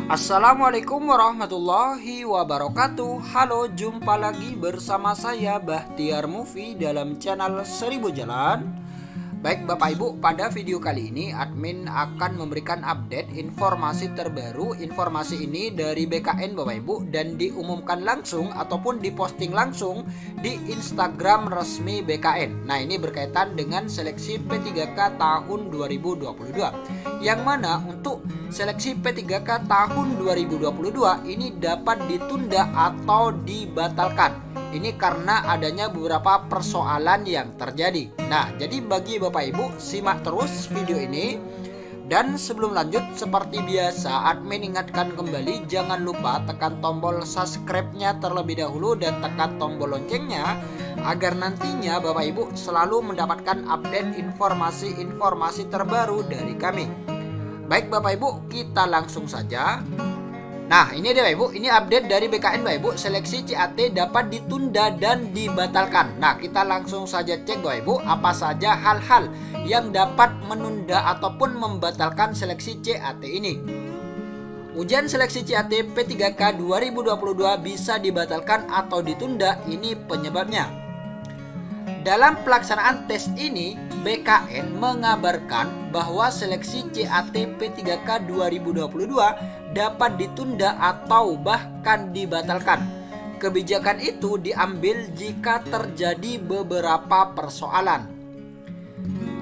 Assalamualaikum warahmatullahi wabarakatuh. Halo, jumpa lagi bersama saya Bahtiar Movie dalam channel 1000 Jalan. Baik Bapak Ibu, pada video kali ini admin akan memberikan update informasi terbaru. Informasi ini dari BKN Bapak Ibu dan diumumkan langsung ataupun diposting langsung di Instagram resmi BKN. Nah, ini berkaitan dengan seleksi P3K tahun 2022. Yang mana untuk seleksi P3K tahun 2022 ini dapat ditunda atau dibatalkan. Ini karena adanya beberapa persoalan yang terjadi. Nah, jadi bagi Bapak Ibu, simak terus video ini. Dan sebelum lanjut, seperti biasa, admin ingatkan kembali, jangan lupa tekan tombol subscribe-nya terlebih dahulu dan tekan tombol loncengnya agar nantinya Bapak Ibu selalu mendapatkan update informasi-informasi terbaru dari kami. Baik Bapak Ibu, kita langsung saja. Nah, ini dia Bapak Ibu, ini update dari BKN Bapak Ibu, seleksi CAT dapat ditunda dan dibatalkan. Nah, kita langsung saja cek Bapak Ibu, apa saja hal-hal yang dapat menunda ataupun membatalkan seleksi CAT ini. Ujian seleksi CAT P3K 2022 bisa dibatalkan atau ditunda, ini penyebabnya. Dalam pelaksanaan tes ini, BKN mengabarkan bahwa seleksi CAT P3K 2022 dapat ditunda atau bahkan dibatalkan. Kebijakan itu diambil jika terjadi beberapa persoalan.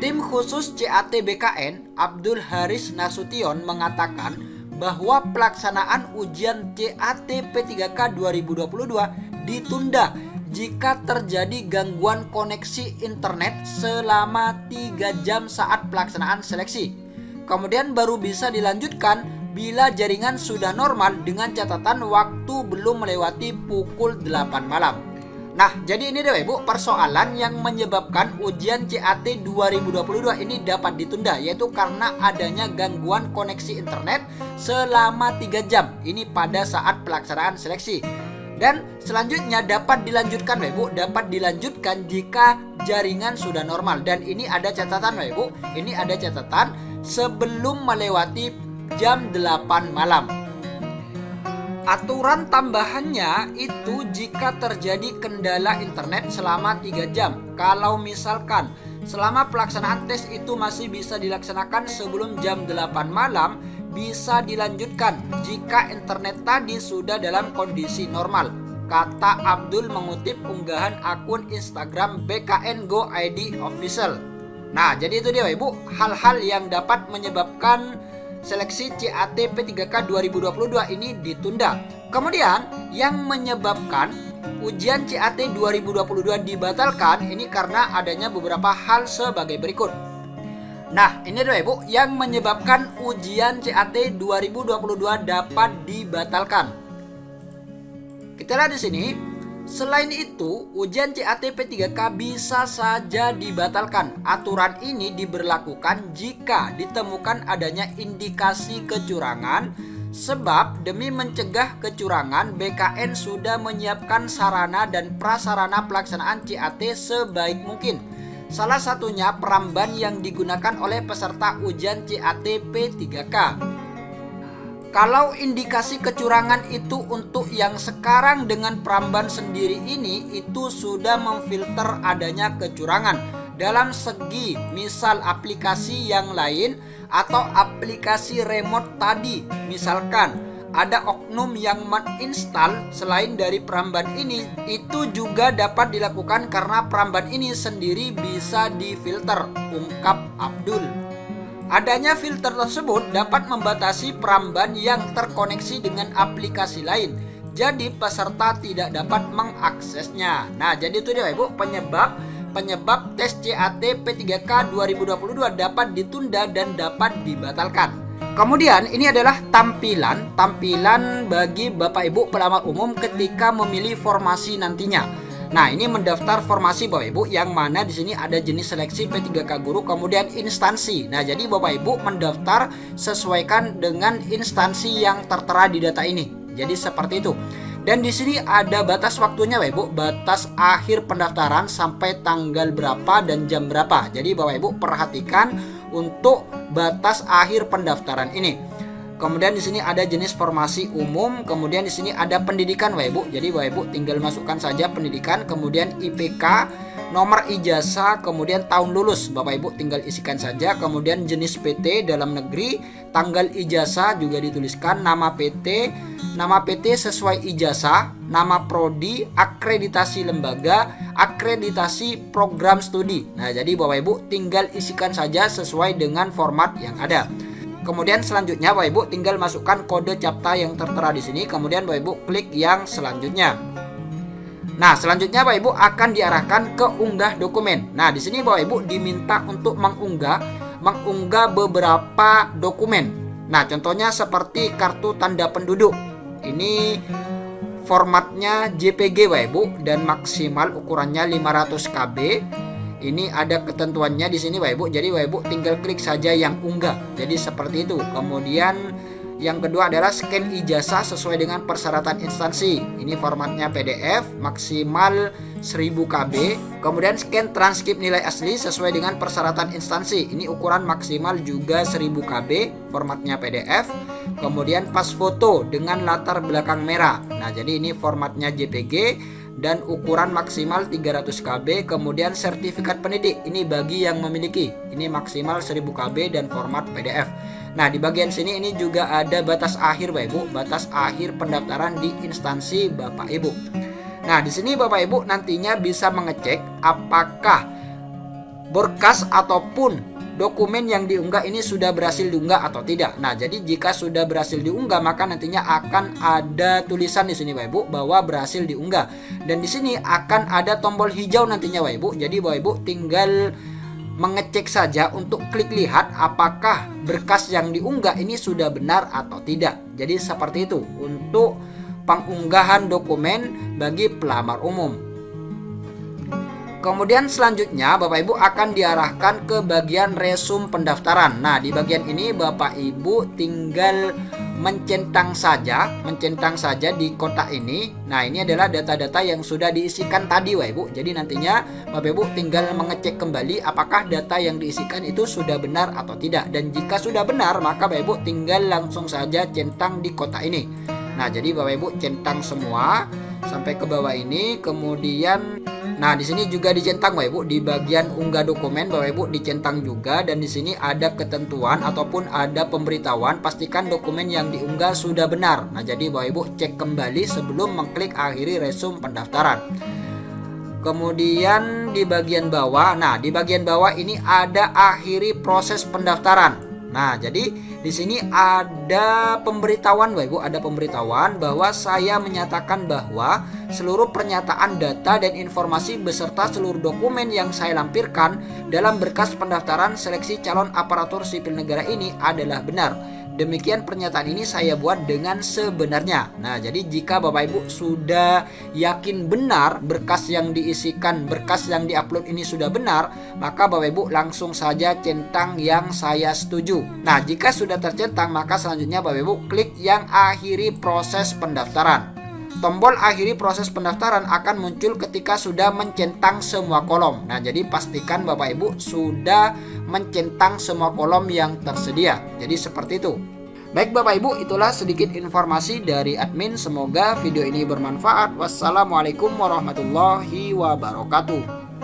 Tim khusus CAT BKN, Abdul Haris Nasution, mengatakan bahwa pelaksanaan ujian CAT P3K 2022 ditunda jika terjadi gangguan koneksi internet selama 3 jam saat pelaksanaan seleksi. Kemudian baru bisa dilanjutkan bila jaringan sudah normal dengan catatan waktu belum melewati pukul 8 malam. Nah, jadi ini deh Ibu, persoalan yang menyebabkan ujian CAT 2022 ini dapat ditunda, yaitu karena adanya gangguan koneksi internet selama 3 jam. Ini pada saat pelaksanaan seleksi. Dan selanjutnya dapat dilanjutkan Bapak Ibu, dapat dilanjutkan jika jaringan sudah normal. Dan ini ada catatan Bapak Ibu, ini ada catatan sebelum melewati jam 8 malam. Aturan tambahannya itu jika terjadi kendala internet selama 3 jam. Kalau misalkan selama pelaksanaan tes itu masih bisa dilaksanakan sebelum jam 8 malam, bisa dilanjutkan jika internet tadi sudah dalam kondisi normal, kata Abdul mengutip unggahan akun Instagram BKN Go ID Official. Nah, jadi itu dia Ibu, hal-hal yang dapat menyebabkan seleksi CAT P3K 2022 ini ditunda. Kemudian yang menyebabkan ujian CAT 2022 dibatalkan ini karena adanya beberapa hal sebagai berikut. Nah, ini adalah Ibu yang menyebabkan ujian CAT 2022 dapat dibatalkan. Kita lihat di sini. Selain itu, ujian CAT P3K bisa saja dibatalkan. Aturan ini diberlakukan jika ditemukan adanya indikasi kecurangan. Sebab demi mencegah kecurangan, BKN sudah menyiapkan sarana dan prasarana pelaksanaan CAT sebaik mungkin. Salah satunya peramban yang digunakan oleh peserta ujian CAT P3K. Kalau indikasi kecurangan itu untuk yang sekarang dengan peramban sendiri ini, itu sudah memfilter adanya kecurangan dalam segi misal aplikasi yang lain atau aplikasi remote tadi. Misalkan ada oknum yang menginstal selain dari peramban ini, itu juga dapat dilakukan karena peramban ini sendiri bisa difilter, ungkap Abdul. Adanya filter tersebut dapat membatasi peramban yang terkoneksi dengan aplikasi lain, jadi peserta tidak dapat mengaksesnya. Nah, jadi itu dia Ibu penyebab tes CAT P3K 2022 dapat ditunda dan dapat dibatalkan. Kemudian ini adalah tampilan bagi Bapak Ibu pelamar umum ketika memilih formasi nantinya. Nah, ini mendaftar formasi Bapak Ibu yang mana di sini ada jenis seleksi P3K guru, kemudian instansi. Nah, jadi Bapak Ibu mendaftar sesuaikan dengan instansi yang tertera di data ini. Jadi seperti itu. Dan di sini ada batas waktunya Bapak Ibu, batas akhir pendaftaran sampai tanggal berapa dan jam berapa. Jadi Bapak Ibu perhatikan untuk batas akhir pendaftaran ini. Kemudian di sini ada jenis formasi umum, kemudian di sini ada pendidikan Bapak Ibu. Jadi Bapak Ibu tinggal masukkan saja pendidikan, kemudian IPK, nomor ijazah, kemudian tahun lulus Bapak Ibu tinggal isikan saja, kemudian jenis PT dalam negeri, tanggal ijazah juga dituliskan, nama PT sesuai ijazah, nama prodi, akreditasi lembaga, akreditasi program studi. Nah, jadi Bapak Ibu tinggal isikan saja sesuai dengan format yang ada. Kemudian selanjutnya Bapak Ibu tinggal masukkan kode CAPTCHA yang tertera di sini, kemudian Bapak Ibu klik yang selanjutnya. Nah, selanjutnya Bapak Ibu akan diarahkan ke unggah dokumen. Nah, di sini Bapak Ibu diminta untuk mengunggah beberapa dokumen. Nah, contohnya seperti kartu tanda penduduk. Ini formatnya JPG Bapak Ibu dan maksimal ukurannya 500 KB. Ini ada ketentuannya di sini Bapak Ibu. Jadi Bapak Ibu tinggal klik saja yang unggah. Jadi seperti itu. Kemudian yang kedua adalah scan ijazah sesuai dengan persyaratan instansi. Ini formatnya PDF maksimal 1000 KB. Kemudian scan transkrip nilai asli sesuai dengan persyaratan instansi. Ini ukuran maksimal juga 1000 KB, formatnya PDF. Kemudian pas foto dengan latar belakang merah. Nah, jadi ini formatnya JPG dan ukuran maksimal 300 KB. Kemudian sertifikat pendidik, ini bagi yang memiliki, ini maksimal 1000 KB dan format PDF. Nah, di bagian sini ini juga ada batas akhir Bapak Ibu, batas akhir pendaftaran di instansi Bapak Ibu. Nah, di sini Bapak Ibu nantinya bisa mengecek apakah berkas ataupun dokumen yang diunggah ini sudah berhasil diunggah atau tidak. Nah, jadi jika sudah berhasil diunggah, maka nantinya akan ada tulisan di sini Bapak Ibu bahwa berhasil diunggah. Dan di sini akan ada tombol hijau nantinya Bapak Ibu. Jadi Bapak Ibu tinggal mengecek saja untuk klik lihat apakah berkas yang diunggah ini sudah benar atau tidak. Jadi seperti itu untuk pengunggahan dokumen bagi pelamar umum. Kemudian selanjutnya Bapak Ibu akan diarahkan ke bagian resume pendaftaran. Nah, di bagian ini Bapak Ibu tinggal mencentang saja di kotak ini. Nah, ini adalah data-data yang sudah diisikan tadi Bapak Ibu. Jadi nantinya Bapak Ibu tinggal mengecek kembali apakah data yang diisikan itu sudah benar atau tidak. Dan jika sudah benar, maka Bapak Ibu tinggal langsung saja centang di kotak ini. Nah, jadi Bapak Ibu centang semua sampai ke bawah ini. Kemudian nah, di sini juga dicentang Bapak Ibu, di bagian unggah dokumen Bapak Ibu dicentang juga, dan di sini ada ketentuan ataupun ada pemberitahuan pastikan dokumen yang diunggah sudah benar. Nah, jadi Bapak Ibu cek kembali sebelum mengklik akhiri resume pendaftaran. Kemudian di bagian bawah, nah di bagian bawah ini ada akhiri proses pendaftaran. Nah, jadi di sini ada pemberitahuan Bapak Ibu, ada pemberitahuan bahwa saya menyatakan bahwa seluruh pernyataan data dan informasi beserta seluruh dokumen yang saya lampirkan dalam berkas pendaftaran seleksi calon aparatur sipil negara ini adalah benar. Demikian pernyataan ini saya buat dengan sebenarnya. Nah, jadi jika Bapak Ibu sudah yakin benar berkas yang diisikan, berkas yang diupload ini sudah benar, maka Bapak Ibu langsung saja centang yang saya setuju. Nah, jika sudah tercentang, maka selanjutnya Bapak Ibu klik yang akhiri proses pendaftaran. Tombol akhiri proses pendaftaran akan muncul ketika sudah mencentang semua kolom. Nah, jadi pastikan Bapak Ibu sudah mencentang semua kolom yang tersedia. Jadi seperti itu. Baik Bapak Ibu, itulah sedikit informasi dari admin. Semoga video ini bermanfaat. Wassalamualaikum warahmatullahi wabarakatuh.